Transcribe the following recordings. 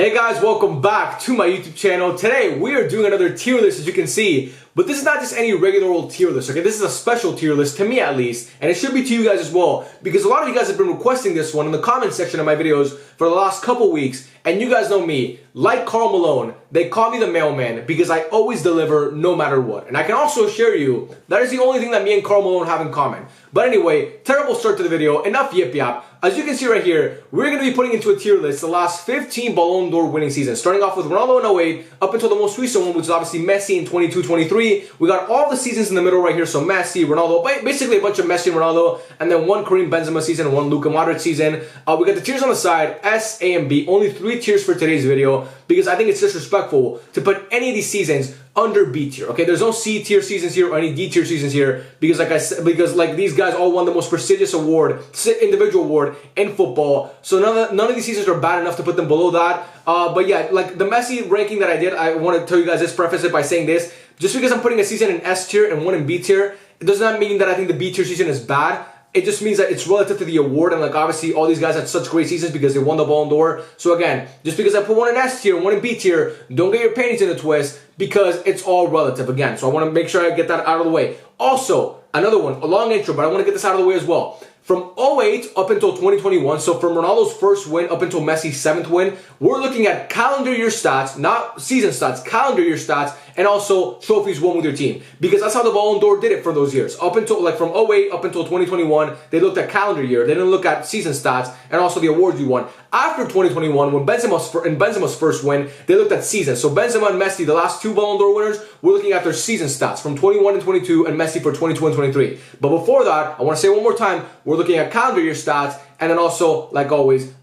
Hey guys, welcome back to my YouTube channel. Today we are doing another tier list, as you can see, but this is not just any regular old tier list, okay? This is a special tier list, to me at least, and it should be to you guys as well, because a lot of you guys have been requesting this one in the comment section of my videos for the last couple weeks, and you guys know me, like Karl Malone, they call me the mailman because I always deliver no matter what. And I can also assure you, that is the only thing that me and Karl Malone have in common. But anyway, terrible start to the video, enough yip yap. As you can see right here, we're going to be putting into a tier list the last 15 Ballon d'Or winning seasons. Starting off with Ronaldo in 08, up until the most recent one, which is obviously Messi in 22-23. We got all the seasons in the middle right here, so Messi, Ronaldo, basically a bunch of Messi and Ronaldo, and then one Karim Benzema season and one Luka Modric season. We got the tiers on the side, S, A, and B. Only 3 tiers for today's video, because I think it's disrespectful to put any of these seasons under B tier. Okay, there's no C tier seasons here or any D tier seasons here because, like I said, these guys all won the most prestigious award, individual award in football. So none of these seasons are bad enough to put them below that. But yeah, like the Messi ranking that I did, I want to tell you guys this, preface it by saying this: just because I'm putting a season in S tier and one in B tier, it does not mean that I think the B tier season is bad. It just means that it's relative to the award, and like obviously all these guys had such great seasons because they won the Ballon d'Or. So again, just because I put one in S tier and one in B tier, don't get your panties in a twist because it's all relative again. So I want to make sure I get that out of the way. Also, another one, a long intro, but I want to get this out of the way as well. From 08 up until 2021, so from Ronaldo's first win up until Messi's 7th win, we're looking at calendar year stats, not season stats, calendar year stats, and also trophies won with your team. Because that's how the Ballon d'Or did it for those years. Up until, like from 08 up until 2021, they looked at calendar year. They didn't look at season stats and also the awards you won. After 2021, when Benzema's first win, they looked at season. So Benzema and Messi, the last 2 Ballon d'Or winners, we're looking at their season stats from 21 and 22, and Messi for 22 and 23. But before that, I want to say one more time, we're looking at calendar year stats, and then also, like always,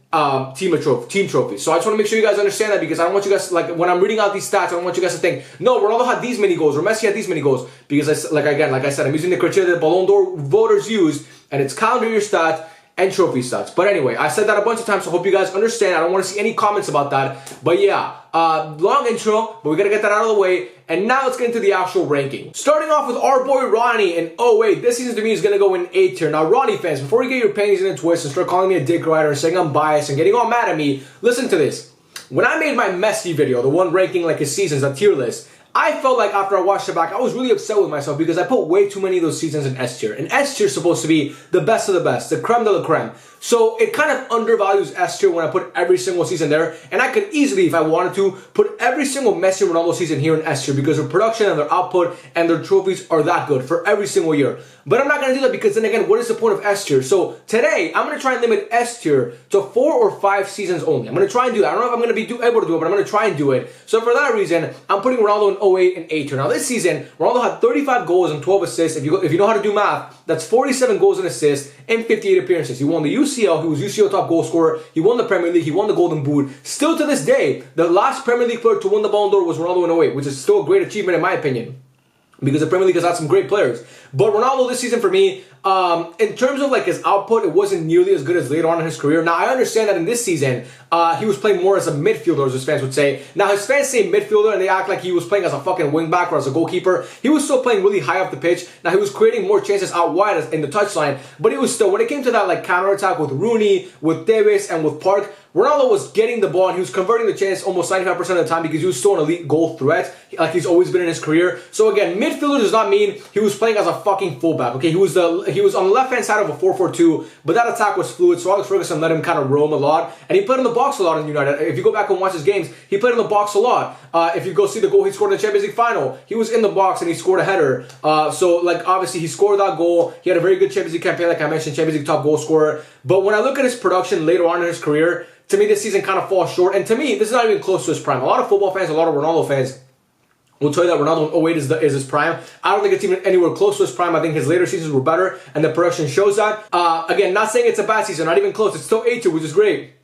team trophies. So I just want to make sure you guys understand that, because I don't want you guys, like when I'm reading out these stats, I don't want you guys to think, no, Ronaldo had these many goals or Messi had these many goals, because like I said, I'm using the criteria that Ballon d'Or voters use, and it's calendar year stats and trophy stats. But anyway, I said that a bunch of times, so I hope you guys understand. I don't want to see any comments about that. But yeah, long intro, but we gotta get that out of the way. And now let's get into the actual ranking. Starting off with our boy Ronnie in 08. This season to me is gonna go in A tier. Now, Ronnie fans, before you get your panties in a twist and start calling me a dick rider and saying I'm biased and getting all mad at me, listen to this. When I made my Messi video, the one ranking like his seasons, a tier list, I felt like after I watched it back, I was really upset with myself because I put way too many of those seasons in S tier. And S tier is supposed to be the best of the best, the creme de la creme. So it kind of undervalues S tier when I put every single season there. And I could easily, if I wanted to, put every single Messi and Ronaldo season here in S tier because their production and their output and their trophies are that good for every single year. But I'm not going to do that because then again, what is the point of S tier? So today, I'm going to try and limit S tier to 4 or 5 seasons only. I'm going to try and do that. I don't know if I'm going to be able to do it, but I'm going to try and do it. So for that reason, I'm putting Ronaldo in 08 and A tier. Now this season, Ronaldo had 35 goals and 12 assists. If you know how to do math, that's 47 goals and assists and 58 appearances. He won the UCL. He was UCL top goal scorer. He won the Premier League. He won the Golden Boot. Still to this day, the last Premier League player to win the Ballon d'Or was Ronaldo in 08, which is still a great achievement in my opinion, because the Premier League has had some great players. But Ronaldo this season for me, in terms of like his output, it wasn't nearly as good as later on in his career. Now, I understand that in this season, he was playing more as a midfielder, as his fans would say. Now, his fans say midfielder, and they act like he was playing as a fucking wingback or as a goalkeeper. He was still playing really high up the pitch. Now, he was creating more chances out wide in the touchline, but he was still, when it came to that like counterattack with Rooney, with Davis, and with Park, Ronaldo was getting the ball and he was converting the chance almost 95% of the time because he was still an elite goal threat, like he's always been in his career. So again, midfielder does not mean he was playing as a fucking fullback. Okay, he was on the left hand side of a 4-4-2, but that attack was fluid. So Alex Ferguson let him kind of roam a lot, and he played in the box a lot in United. If you go back and watch his games, he played in the box a lot. If you go see the goal he scored in the Champions League final, he was in the box and he scored a header. So like obviously he scored that goal. He had a very good Champions League campaign, like I mentioned, Champions League top goal scorer. But when I look at his production later on in his career, to me, this season kind of falls short. And to me, this is not even close to his prime. A lot of football fans, a lot of Ronaldo fans will tell you that Ronaldo in 08 is his prime. I don't think it's even anywhere close to his prime. I think his later seasons were better, and the production shows that. Again, not saying it's a bad season, not even close. It's still A tier, which is great.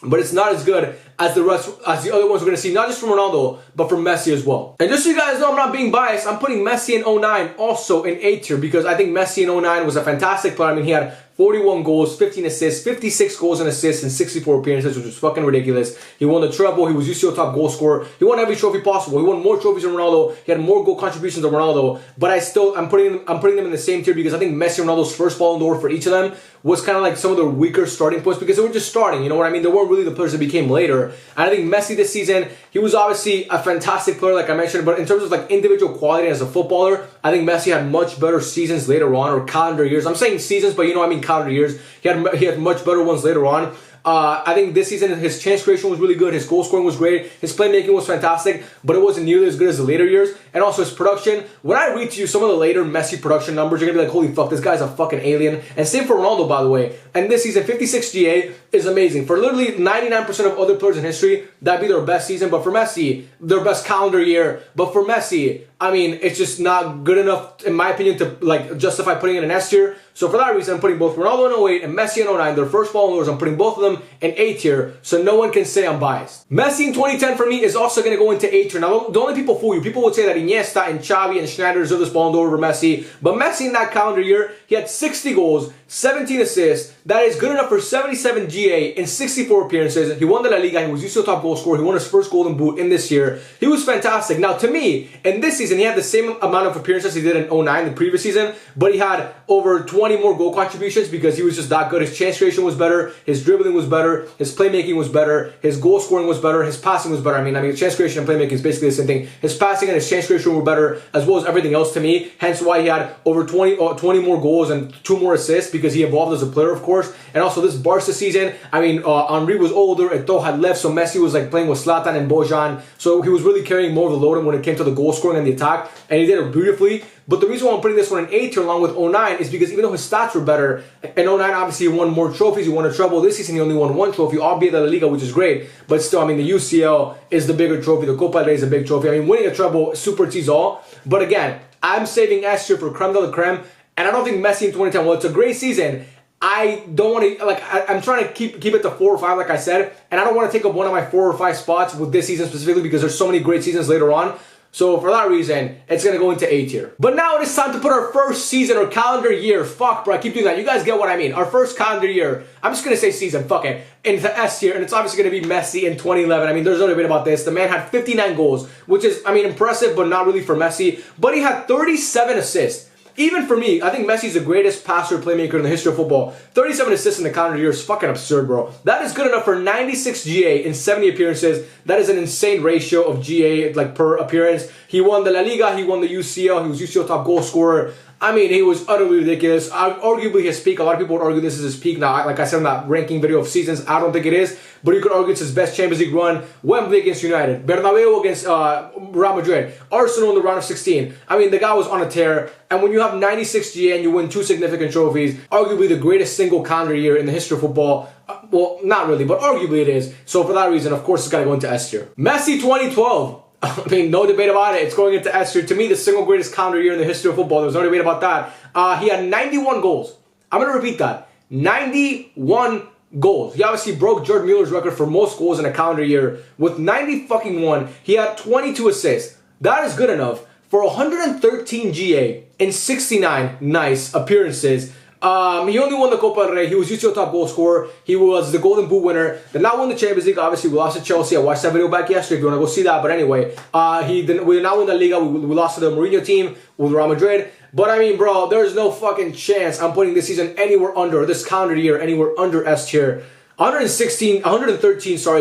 But it's not as good as the other ones we're going to see, not just from Ronaldo, but from Messi as well. And just so you guys know, I'm not being biased, I'm putting Messi in 09 also in A tier because I think Messi in 09 was a fantastic player. I mean, he had 41 goals, 15 assists, 56 goals and assists, and 64 appearances, which was fucking ridiculous. He won the treble. He was UCL top goal scorer. He won every trophy possible. He won more trophies than Ronaldo. He had more goal contributions than Ronaldo. But I'm putting them in the same tier because I think Messi and Ronaldo's first Ballon d'Or for each of them was kind of like some of the weaker starting points because they were just starting, you know what I mean? They weren't really the players that became later. And I think Messi this season, he was obviously a fantastic player, like I mentioned, but in terms of like individual quality as a footballer, I think Messi had much better seasons later on, or calendar years. I'm saying seasons, but you know what I mean, calendar years. He had much better ones later on. I think this season his chance creation was really good, his goal scoring was great, his playmaking was fantastic, but it wasn't nearly as good as the later years. And also his production. When I read to you some of the later Messi production numbers, you're gonna be like, holy fuck, this guy's a fucking alien. And same for Ronaldo, by the way. And this season, 56 GA is amazing. For literally 99% of other players in history, that'd be their best season. But for Messi, their best calendar year. But for Messi, I mean, it's just not good enough, in my opinion, to like justify putting it in S tier. So for that reason, I'm putting both Ronaldo in 08 and Messi in 09, their first Ballon d'Ors. I'm putting both of them in A tier, so no one can say I'm biased. Messi in 2010 for me is also going to go into A tier. Now, don't let people fool you. People would say that Iniesta and Xavi and Schneider deserve this Ballon d'Or over Messi, but Messi in that calendar year, he had 60 goals, 17 assists. That is good enough for 77 GA in 64 appearances. He won the La Liga. He was UCL top goal scorer. He won his first Golden Boot in this year. He was fantastic. Now, to me, in this season, he had the same amount of appearances he did in 09, the previous season, but he had over 20 more goal contributions because he was just that good. His chance creation was better. His dribbling was better. His playmaking was better. His goal scoring was better. His passing was better. I mean, chance creation and playmaking is basically the same thing. His passing and his chance creation were better, as well as everything else to me. Hence why he had over 20 more goals and 2 more assists, because he evolved as a player, of course. And also this Barca season, I mean, Henry was older, Eto'o had left, so Messi was like playing with Zlatan and Bojan, so he was really carrying more of the load when it came to the goal scoring and the attack, and he did it beautifully. But the reason why I'm putting this one in A tier along with 09 is because even though his stats were better, in 09 obviously he won more trophies, he won a treble. This season he only won 1 trophy, albeit the La Liga, which is great, but still, I mean, the UCL is the bigger trophy, the Copa del Rey is a big trophy. I mean, winning a treble supersedes all. But again, I'm saving S tier for creme de la creme, and I don't think Messi in 2010, well, it's a great season, I don't want to, like, I'm trying to keep it to 4 or 5, like I said, and I don't want to take up one of my 4 or 5 spots with this season specifically because there's so many great seasons later on. So for that reason, it's going to go into A tier. But now it is time to put our first season or calendar year. Fuck, bro, I keep doing that. You guys get what I mean. Our first calendar year, I'm just going to say season, fuck it, into S tier, and it's obviously going to be Messi in 2011. I mean, there's no debate about this. The man had 59 goals, which is, I mean, impressive, but not really for Messi. But he had 37 assists. Even for me, I think Messi's the greatest passer playmaker in the history of football. 37 assists in the calendar year is fucking absurd, bro. That is good enough for 96 GA in 70 appearances. That is an insane ratio of GA like per appearance. He won the La Liga, he won the UCL, he was UCL top goal scorer. I mean, he was utterly ridiculous. Arguably his peak. A lot of people would argue this is his peak. Now, like I said in that ranking video of seasons, I don't think it is. But you could argue it's his best Champions League run. Wembley against United. Bernabeu against Real Madrid. Arsenal in the round of 16. I mean, the guy was on a tear. And when you have 96 GA and you win 2 significant trophies, arguably the greatest single calendar year in the history of football. Well, not really, but arguably it is. So for that reason, of course, it's got to go into S tier. Messi 2012. I mean, no debate about it. It's going into S tier. To me, the single greatest calendar year in the history of football. There's no debate about that. He had 91 goals. I'm going to repeat that. 91 goals. He obviously broke Gerd Muller's record for most goals in a calendar year with 90 fucking 1. He had 22 assists. That is good enough for 113 GA in 69 nice appearances. He only won the Copa del Rey. He was UCL top goal scorer. He was the Golden Boot winner. Did not win the Champions League. Obviously, we lost to Chelsea. I watched that video back yesterday if you want to go see that. But anyway, we did not win the Liga. We lost to the Mourinho team with Real Madrid. But I mean, bro, there's no fucking chance I'm putting this season anywhere under, this calendar year, anywhere under S tier. 113,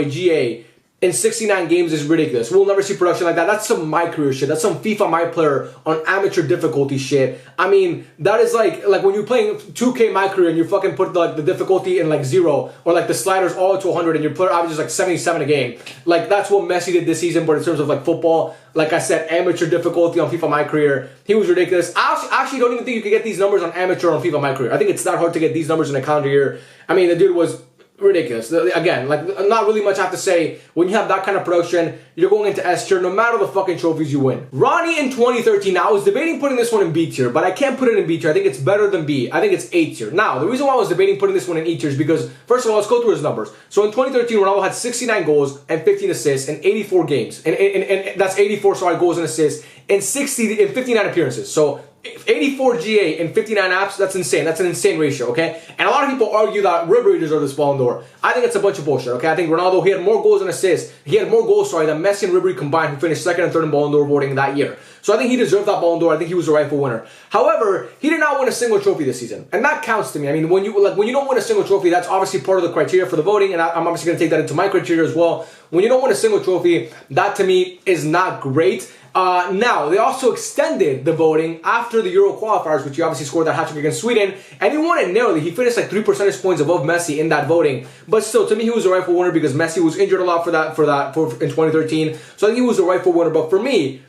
GA in 69 games is ridiculous. We'll never see production like that. That's some my career shit. That's some FIFA my player on amateur difficulty shit. I mean, that is like when you're playing 2K my career and you fucking put the difficulty in like 0 or like the sliders all to 100 and your player averages like 77 a game. Like that's what Messi did this season, but in terms of like football, like I said, amateur difficulty on FIFA my career, he was ridiculous. I actually don't even think you could get these numbers on amateur on FIFA my career. I think it's that hard to get these numbers in a calendar year. I mean, the dude was ridiculous. Again, like not really much I have to say. When you have that kind of production, you're going into S tier no matter the fucking trophies you win. Ronnie in 2013. Now I was debating putting this one in B tier, but I can't put it in B tier. I think it's better than B. I think it's A tier. Now, the reason why I was debating putting this one in E tier is because, first of all, let's go through his numbers. So in 2013, Ronaldo had 69 goals and 15 assists in 84 games. And that's 84, goals and assists in 59 appearances. So 84 GA and 59 apps, that's insane. That's an insane ratio, okay? And a lot of people argue that Ribery deserves this Ballon d'Or. I think it's a bunch of bullshit, okay? I think Ronaldo, he had more goals and assists. He had more goals, than Messi and Ribery combined, who finished second and third in Ballon d'Or voting that year. So I think he deserved that Ballon d'Or. I think he was the rightful winner. However, he did not win a single trophy this season. And that counts to me. I mean, when you don't win a single trophy, that's obviously part of the criteria for the voting, and I'm obviously going to take that into my criteria as well. When you don't win a single trophy, that to me is not great. Now, they also extended the voting after the Euro qualifiers, which he obviously scored that hat-trick against Sweden, and he won it narrowly. He finished like 3 percentage points above Messi in that voting. But still, to me, he was the rightful winner because Messi was injured a lot in 2013. So I think he was the rightful winner. But for me,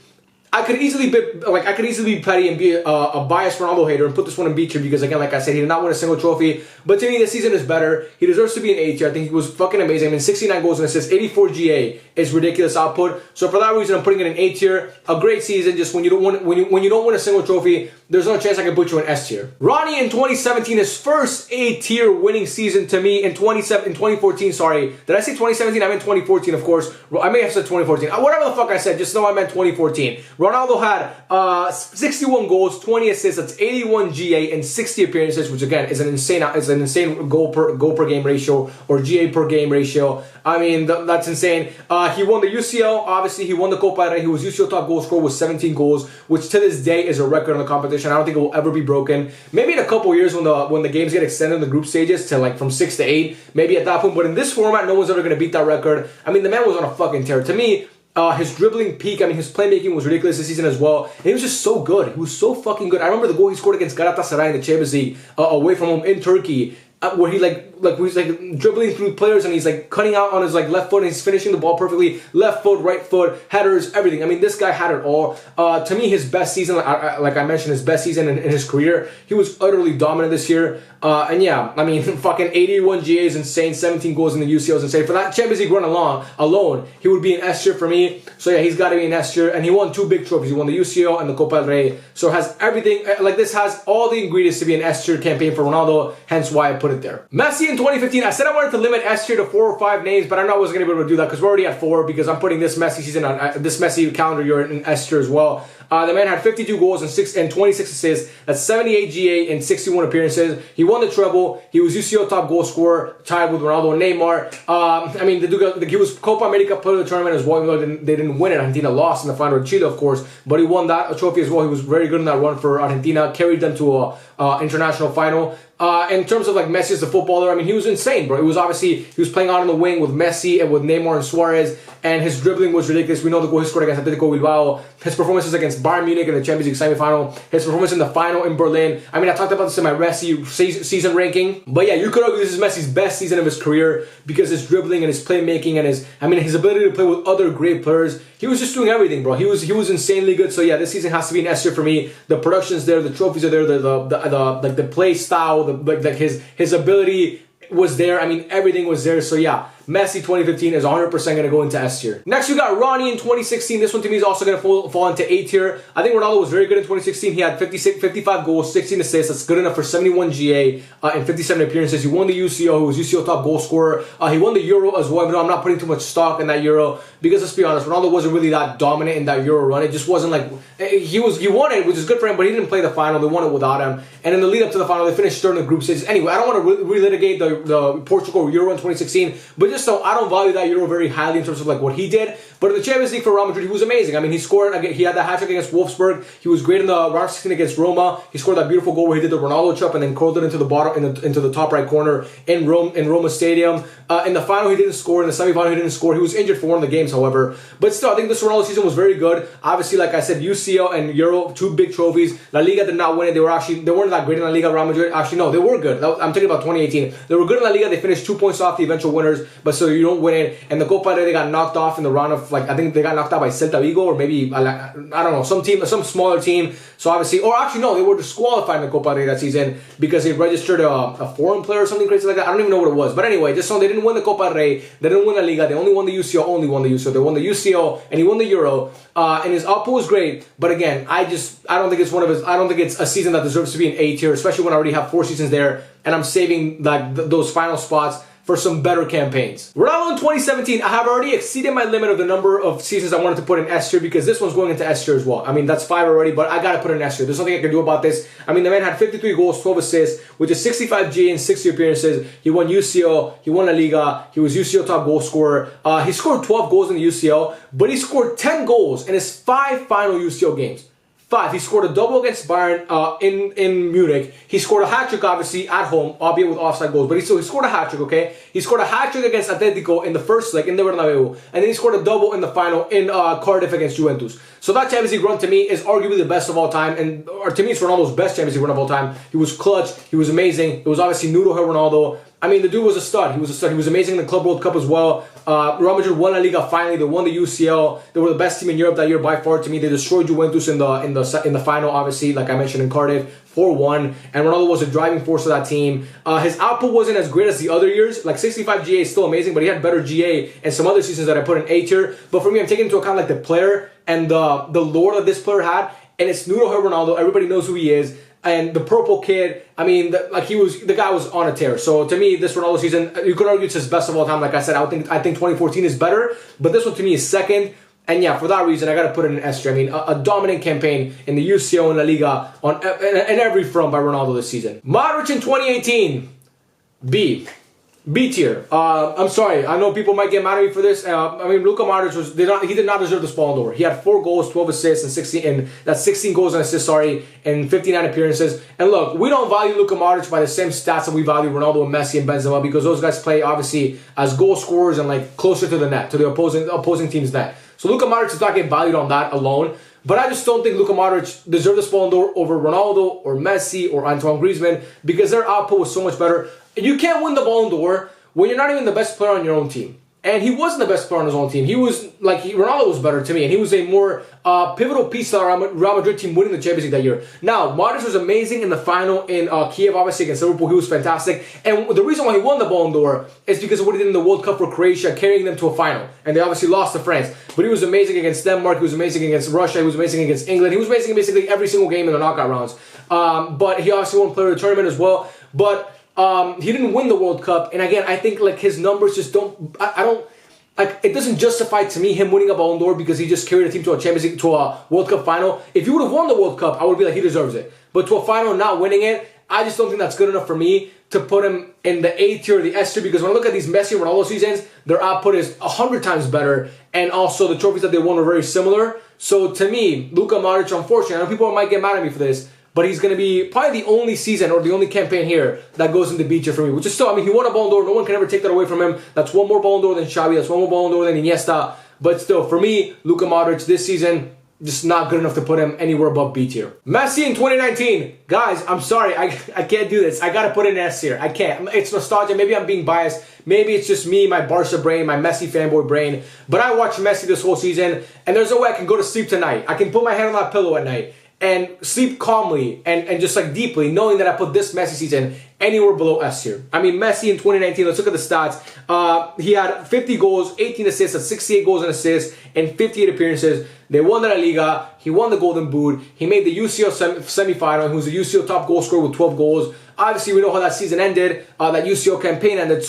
I could easily be petty and be a biased Ronaldo hater and put this one in B tier because, again, like I said, he did not win a single trophy. But to me, this season is better. He deserves to be an A tier. I think he was fucking amazing. I mean, 69 goals and assists, 84 GA is ridiculous output. So for that reason, I'm putting it in A tier. A great season. Just when you don't win a single trophy, there's no chance I can put you in S tier. Ronnie in 2017, his first A tier winning season to me in 2014. Sorry, did I say 2017? I meant 2014, of course. I may have said 2014. Whatever the fuck I said, just know I meant 2014. Ronaldo had 61 goals, 20 assists. That's 81 GA and 60 appearances, which again is an insane goal per game ratio or GA per game ratio. I mean, that's insane. He won the UCL. Obviously, he won the Copa del Rey. He was UCL top goal scorer with 17 goals, which to this day is a record in the competition. I don't think it will ever be broken. Maybe in a couple years when the games get extended in the group stages to like from 6 to 8, maybe at that point. But in this format, no one's ever going to beat that record. I mean, the man was on a fucking tear. To me, his dribbling peak, I mean, his playmaking was ridiculous this season as well. And he was just so good. He was so fucking good. I remember the goal he scored against Galatasaray in the Champions League away from home in Turkey. Where he he's like dribbling through players and he's like cutting out on his like left foot and he's finishing the ball perfectly, left foot, right foot, headers, everything. I mean, this guy had it all. To me, his best season, like I mentioned, his best season in his career. He was utterly dominant this year. And yeah, I mean, fucking 81 GA is insane. 17 goals in the UCL is insane. For that Champions League run alone, he would be an S tier for me. So yeah, he's got to be an S tier. And he won 2 big trophies. He won the UCL and the Copa del Rey. So it has everything. Like this has all the ingredients to be an S tier campaign for Ronaldo. Hence why I put it there. Messi in 2015. I said I wanted to limit S tier to 4 or 5 names, but I know I wasn't going to be able to do that because we're already at 4 because I'm putting this Messi season on this Messi calendar year in S tier as well. The man had 52 goals and 26 assists. That's 78 GA and 61 appearances. He won the treble. He was UCL top goal scorer, tied with Ronaldo and Neymar. I mean, he was Copa America player of the tournament as well, even though they didn't win it. Argentina lost in the final with Chile, of course, but he won that trophy as well. He was very good in that run for Argentina, carried them to a international final. In terms of like Messi as a footballer, I mean, he was insane, bro. It was obviously, he was playing out on the wing with Messi and with Neymar and Suarez, and his dribbling was ridiculous. We know the goal he scored against Atletico Bilbao, his performances against Bayern Munich in the Champions League semi-final, his performance in the final in Berlin. I mean, I talked about this in my Messi season ranking, but yeah, you could argue this is Messi's best season of his career because his dribbling and his playmaking and his ability to play with other great players. He was just doing everything, bro. He was insanely good. So yeah, this season has to be an S tier for me. The production's there, the trophies are there, the play style, his ability was there. I mean, everything was there. So yeah, Messi 2015 is 100% going to go into S tier. Next, we got Ronnie in 2016. This one to me is also going to fall into A tier. I think Ronaldo was very good in 2016. He had 55 goals, 16 assists. That's good enough for 71 GA and 57 appearances. He won the UCL. He was UCL top goal scorer. He won the Euro as well, even though I'm not putting too much stock in that Euro because let's be honest, Ronaldo wasn't really that dominant in that Euro run. It just wasn't like, he won it, which is good for him, but he didn't play the final. They won it without him. And in the lead up to the final, they finished third in the group stages. Anyway, I don't want to relitigate the Portugal Euro in 2016, but just so I don't value that Euro very highly in terms of like what he did. But in the Champions League for Real Madrid, he was amazing. I mean, he had that hat-trick against Wolfsburg. He was great in the round of 16 against Roma. He scored that beautiful goal where he did the Ronaldo chop and then curled it into the bottom, into the top right corner in Roma Stadium. In the final, he didn't score. In the semi-final, he didn't score. He was injured for one of the games, however. But still, I think this Ronaldo season was very good. Obviously, like I said, UCL and Euro, 2 big trophies. La Liga did not win it. They weren't that great in La Liga. Real Madrid, actually, no, they were good. I'm talking about 2018. They were good in La Liga. They finished 2 points off the eventual winners, but so you don't win it. And the Copa del Rey, they got knocked off in the round of, like, I think they got knocked out by Celta Vigo or maybe, I don't know, some smaller team. So obviously, or actually, no, they were disqualified in the Copa del Rey that season because they registered a foreign player or something crazy like that. I don't even know what it was. But anyway, just so they didn't win the Copa del Rey, they didn't win La Liga, they only won the UCL, They won the UCL and he won the Euro. And his output was great, but again, I don't think it's a season that deserves to be an A tier, especially when I already have 4 seasons there, and I'm saving like those final spots for some better campaigns. Ronaldo in 2017, I have already exceeded my limit of the number of seasons I wanted to put in S tier because this one's going into S tier as well. I mean, that's 5 already, but I gotta put it in S tier. There's nothing I can do about this. I mean, the man had 53 goals, 12 assists, which is 65 G in 60 appearances. He won UCL, he won La Liga, he was UCL top goal scorer. He scored 12 goals in the UCL, but he scored 10 goals in his 5 final UCL games. 5. He scored a double against Bayern in Munich. He scored a hat-trick, obviously, at home, albeit with offside goals. But he scored a hat-trick, okay? He scored a hat-trick against Atletico in the first leg in the Bernabeu. And then he scored a double in the final in Cardiff against Juventus. So that Champions League run, to me, is arguably the best of all time. And to me, it's Ronaldo's best Champions League run of all time. He was clutch. He was amazing. It was obviously Noodle Ronaldo. I mean, the dude was a stud. He was a stud. He was amazing in the Club World Cup as well. Real Madrid won La Liga finally. They won the UCL. They were the best team in Europe that year by far. To me, they destroyed Juventus in the final. Obviously, like I mentioned in Cardiff, 4-1. And Ronaldo was a driving force of that team. His output wasn't as great as the other years. Like 65 GA is still amazing, but he had better GA and some other seasons that I put in A tier. But for me, I'm taking into account like the player and the lore that this player had. And it's Noodle Ronaldo. Everybody knows who he is. And the purple kid, I mean, the guy was on a tear. So to me, this Ronaldo season, you could argue it's his best of all time. Like I said, I think 2014 is better, but this one to me is second. And yeah, for that reason, I got to put it in S tier. I mean, a dominant campaign in the UCL and La Liga in every front by Ronaldo this season. Modric in 2018, B tier. I'm sorry. I know people might get mad at me for this. I mean, Luka Modric he did not deserve this Ballon d'Or. He had 4 goals, 12 assists, and that's 16 goals and assists, in 59 appearances. And look, we don't value Luka Modric by the same stats that we value Ronaldo and Messi and Benzema because those guys play obviously as goal scorers and like closer to the net, to the opposing team's net. So Luka Modric does not get valued on that alone. But I just don't think Luka Modric deserved this Ballon d'Or over Ronaldo or Messi or Antoine Griezmann because their output was so much better. You can't win the Ballon d'Or when you're not even the best player on your own team. And he wasn't the best player on his own team. He was, Ronaldo was better to me. And he was a more pivotal piece to the Real Madrid team winning the Champions League that year. Now, Modric was amazing in the final in Kiev, obviously, against Liverpool. He was fantastic. And the reason why he won the Ballon d'Or is because of what he did in the World Cup for Croatia, carrying them to a final. And they obviously lost to France. But he was amazing against Denmark. He was amazing against Russia. He was amazing against England. He was amazing in basically every single game in the knockout rounds. But he obviously won Player of the Tournament as well. But he didn't win the World Cup, and again, I think like his numbers just don't. I don't like. It doesn't justify to me him winning a Ballon d'Or because he just carried a team to a Champions League, to a World Cup final. If he would have won the World Cup, I would be like he deserves it. But to a final and not winning it, I just don't think that's good enough for me to put him in the A tier or the S tier because when I look at these Messi and Ronaldo seasons, their output is 100 times better, and also the trophies that they won were very similar. So to me, Luka Modric, unfortunately, I know people might get mad at me for this, but he's going to be probably the only season or the only campaign here that goes into B tier for me, which is still, I mean, he won a Ballon d'Or. No one can ever take that away from him. That's one more Ballon d'Or than Xavi. That's one more Ballon d'Or than Iniesta. But still, for me, Luka Modric this season, just not good enough to put him anywhere above B tier. Messi in 2019. Guys, I'm sorry. I can't do this. I got to put it in S tier. I can't. It's nostalgia. Maybe I'm being biased. Maybe it's just me, my Barca brain, my Messi fanboy brain. But I watched Messi this whole season, and there's no way I can go to sleep tonight. I can put my head on that pillow at night and sleep calmly and just like deeply, knowing that I put this Messi season anywhere below S tier. I mean, Messi in 2019, let's look at the stats. He had 50 goals, 18 assists, 68 goals and assists, and 58 appearances. They won the La Liga. He won the Golden Boot. He made the UCL semi-final. He was the UCL top goal scorer with 12 goals. Obviously, we know how that season ended. That UCL campaign ended,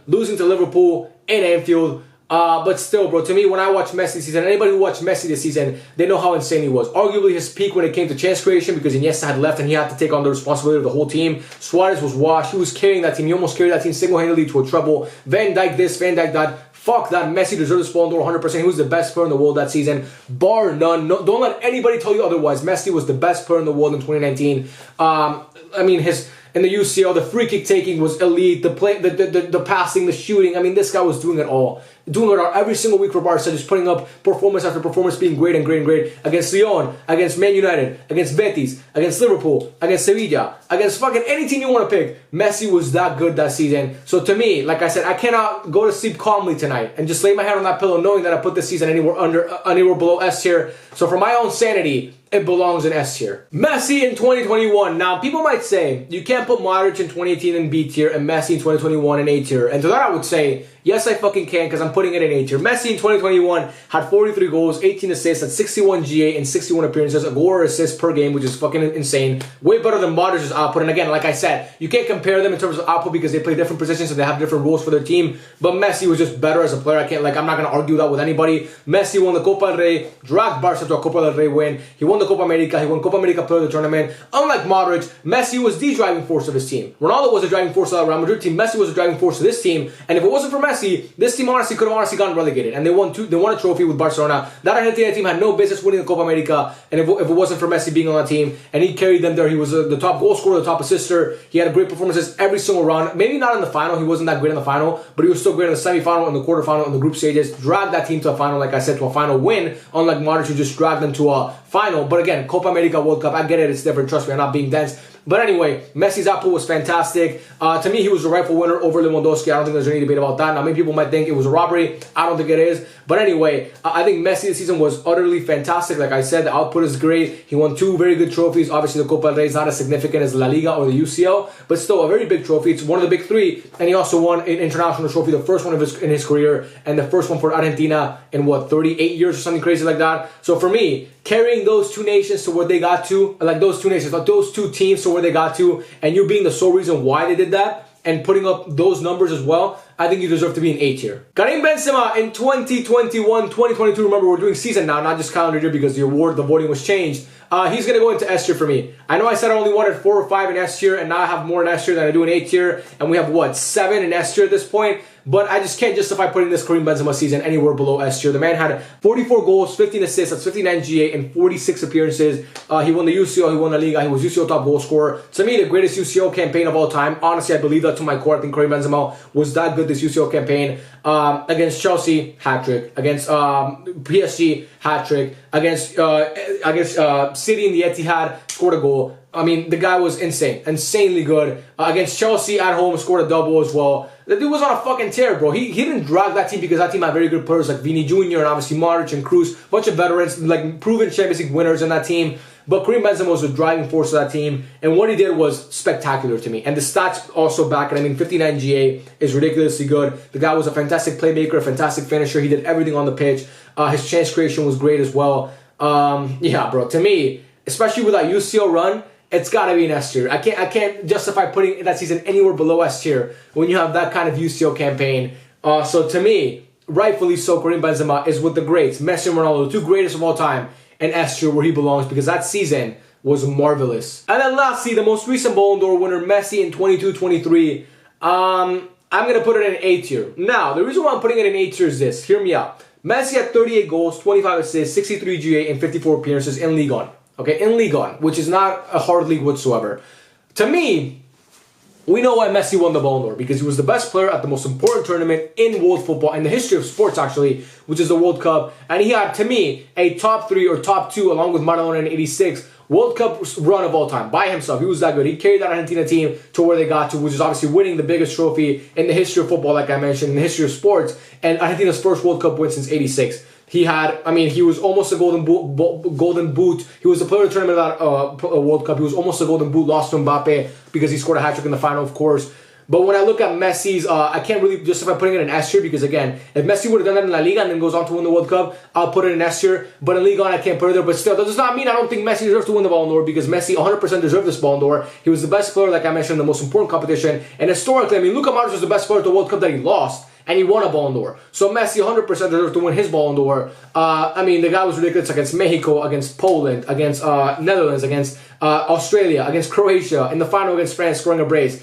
losing to Liverpool in Anfield. But still, bro, to me, when I watch Messi this season, anybody who watched Messi this season, they know how insane he was. Arguably his peak when it came to chance creation because Iniesta had left and he had to take on the responsibility of the whole team. Suarez was washed. He was carrying that team. He almost carried that team single-handedly to a treble. Van Dijk this, Van Dijk that. Fuck that. Messi deserves this Ballon d'Or 100%. He was the best player in the world that season, bar none. No, don't let anybody tell you otherwise. Messi was the best player in the world in 2019. I mean, in the UCL, the free kick taking was elite. The passing, the shooting. I mean, this guy was doing it all. Doing it all every single week for Barca, just putting up performance after performance, being great and great and great against Lyon, against Man United, against Betis, against Liverpool, against Sevilla, against fucking any team you want to pick. Messi was that good that season. So to me, like I said, I cannot go to sleep calmly tonight and just lay my head on that pillow knowing that I put this season anywhere below S tier. So for my own sanity, it belongs in S tier. Messi in 2021. Now, people might say you can't put Modric in 2018 in B tier and Messi in 2021 in A tier. And to that I would say, Yes, I fucking can because I'm putting it in A tier. Messi in 2021 had 43 goals, 18 assists, had 61 GA and 61 appearances, a goal or assist per game, which is fucking insane. Way better than Modric's output. And again, like I said, you can't compare them in terms of output because they play different positions and they have different roles for their team. But Messi was just better as a player. I'm not gonna argue that with anybody. Messi won the Copa del Rey, dragged Barca to a Copa del Rey win. He won the Copa America. He won Copa America Player of the Tournament. Unlike Modric, Messi was the driving force of his team. Ronaldo was the driving force of the Real Madrid team. Messi was the driving force of this team. And if it wasn't for Messi, this team honestly could have gotten relegated. And they won a trophy with Barcelona. That Argentina team had no business winning the Copa America. And if it wasn't for Messi being on that team, and he carried them there, he was the top goal scorer, the top assister. He had great performances every single round. Maybe not in the final. He wasn't that great in the final, but he was still great in the semifinal, in the quarterfinal, in the group stages. Dragged that team to a final, like I said, to a final win. Unlike Modric, who just dragged them to a final. But again, Copa America, World Cup, I get it. It's different. Trust me, I'm not being dense. But anyway, Messi's output was fantastic. To me, he was the rightful winner over Lewandowski. I don't think there's any debate about that. Now, many people might think it was a robbery. I don't think it is. But anyway, I think Messi this season was utterly fantastic. Like I said, the output is great. He won 2 very good trophies. Obviously, the Copa del Rey is not as significant as La Liga or the UCL, but still a very big trophy. It's one of the big 3. And he also won an international trophy, the first one in his career, and the first one for Argentina in 38 years or something crazy like that. So for me, carrying those 2 nations to where they got to, those 2 teams to where they got to, and you being the sole reason why they did that, and putting up those numbers as well, I think you deserve to be an A tier. Karim Benzema in 2021, 2022, remember we're doing season now, not just calendar year because the voting was changed. He's going to go into S tier for me. I know I said I only wanted 4 or 5 in S tier, and now I have more in S tier than I do in A tier, and we have, 7 in S tier at this point? But I just can't justify putting this Karim Benzema season anywhere below S tier. The man had 44 goals, 15 assists, that's 59 GA, and 46 appearances. He won the UCL, he won the Liga, he was UCL top goal scorer. To me, the greatest UCL campaign of all time. Honestly, I believe that to my core. I think Karim Benzema was that good this UCL campaign. Against Chelsea, hat-trick. Against PSG, hat-trick. Against City in the Etihad, scored a goal. I mean, the guy was insane. Insanely good. Against Chelsea at home, scored a double as well. The dude was on a fucking tear, bro. He didn't drag that team because that team had very good players like Vini Jr. and obviously Modric and Kroos. A bunch of veterans, like proven Champions League winners in that team. But Karim Benzema was the driving force of that team. And what he did was spectacular to me. And the stats also back it. I mean, 59 GA is ridiculously good. The guy was a fantastic playmaker, a fantastic finisher. He did everything on the pitch. His chance creation was great as well. Yeah, bro. To me, especially with that UCL run, it's got to be an S tier. I can't justify putting that season anywhere below S tier when you have that kind of UCL campaign. So to me, rightfully so, Karim Benzema is with the greats, Messi and Ronaldo, the 2 greatest of all time, and S tier where he belongs because that season was marvelous. And then lastly, the most recent Ballon d'Or winner, Messi in 22-23. I'm going to put it in A tier. Now, the reason why I'm putting it in A tier is this. Hear me out. Messi had 38 goals, 25 assists, 63 GA, and 54 appearances in Ligue 1. Okay, in Ligue 1, which is not a hard league whatsoever. To me, we know why Messi won the Ballon d'Or, because he was the best player at the most important tournament in world football, in the history of sports actually, which is the World Cup. And he had, to me, a top 3 or top 2, along with Maradona in '86, World Cup run of all time, by himself. He was that good. He carried that Argentina team to where they got to, which is obviously winning the biggest trophy in the history of football, like I mentioned, in the history of sports, and Argentina's first World Cup win since '86. He had, he was almost a golden boot. He was the player of the tournament of that World Cup. He was almost a golden boot, lost to Mbappe because he scored a hat-trick in the final, of course. But when I look at Messi's, I can't really justify putting it in S tier because, again, if Messi would have done that in La Liga and then goes on to win the World Cup, I'll put it in S tier. But in Liga, I can't put it there. But still, that does not mean I don't think Messi deserves to win the Ballon d'Or because Messi 100% deserved this Ballon d'Or. He was the best player, like I mentioned, in the most important competition. And historically, Luka Modric was the best player at the World Cup that he lost. And he won a Ballon d'Or. So Messi 100% deserves to win his Ballon d'Or. The guy was ridiculous against Mexico, against Poland, against Netherlands, against Australia, against Croatia, in the final against France, scoring a brace.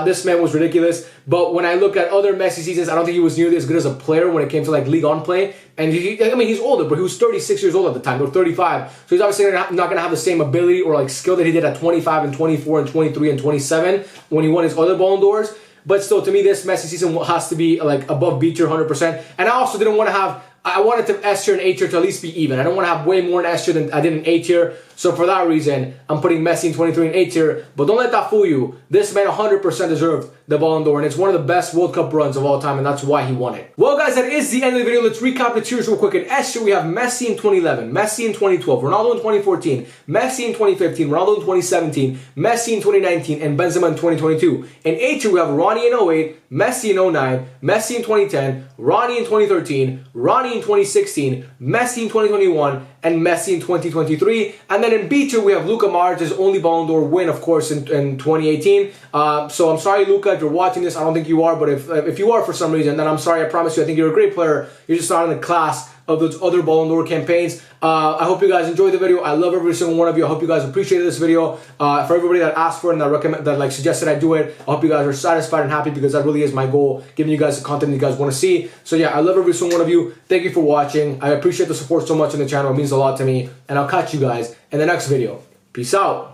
This man was ridiculous. But when I look at other Messi seasons, I don't think he was nearly as good as a player when it came to Ligue 1 play. And he's older, but he was 36 years old at the time, or 35. So he's obviously not going to have the same ability or skill that he did at 25 and 24 and 23 and 27 when he won his other Ballon d'Ors. But still, to me, this Messi season has to be above B tier 100%. And I also didn't want to have, I wanted to S tier and A tier to at least be even. I don't want to have way more in S tier than I did in A tier. So for that reason, I'm putting Messi in 23 in A tier. But don't let that fool you. This man 100% deserved the Ballon d'Or, and it's one of the best World Cup runs of all time, and that's why he won it. Well, guys, that is the end of the video. Let's recap the tiers real quick. In S tier, we have Messi in 2011, Messi in 2012, Ronaldo in 2014, Messi in 2015, Ronaldo in 2017, Messi in 2019, and Benzema in 2022. In A tier, we have Ronnie in 08, Messi in 09, Messi in 2010, Ronnie in 2013, Ronnie in 2016, Messi in 2021, and Messi in 2023. And then in B tier, we have Luka Modric's only Ballon d'Or win, of course, in 2018. So I'm sorry, Luka, if you're watching this. I don't think you are, but if you are for some reason, then I'm sorry. I promise you, I think you're a great player. You're just not in the class of those other Ballon d'Or campaigns. I hope you guys enjoyed the video. I love every single one of you. I hope you guys appreciated this video. For everybody that asked for it and that suggested I do it, I hope you guys are satisfied and happy, because that really is my goal, giving you guys the content you guys want to see. So yeah, I love every single one of you. Thank you for watching. I appreciate the support so much on the channel. It means a lot to me. And I'll catch you guys in the next video. Peace out.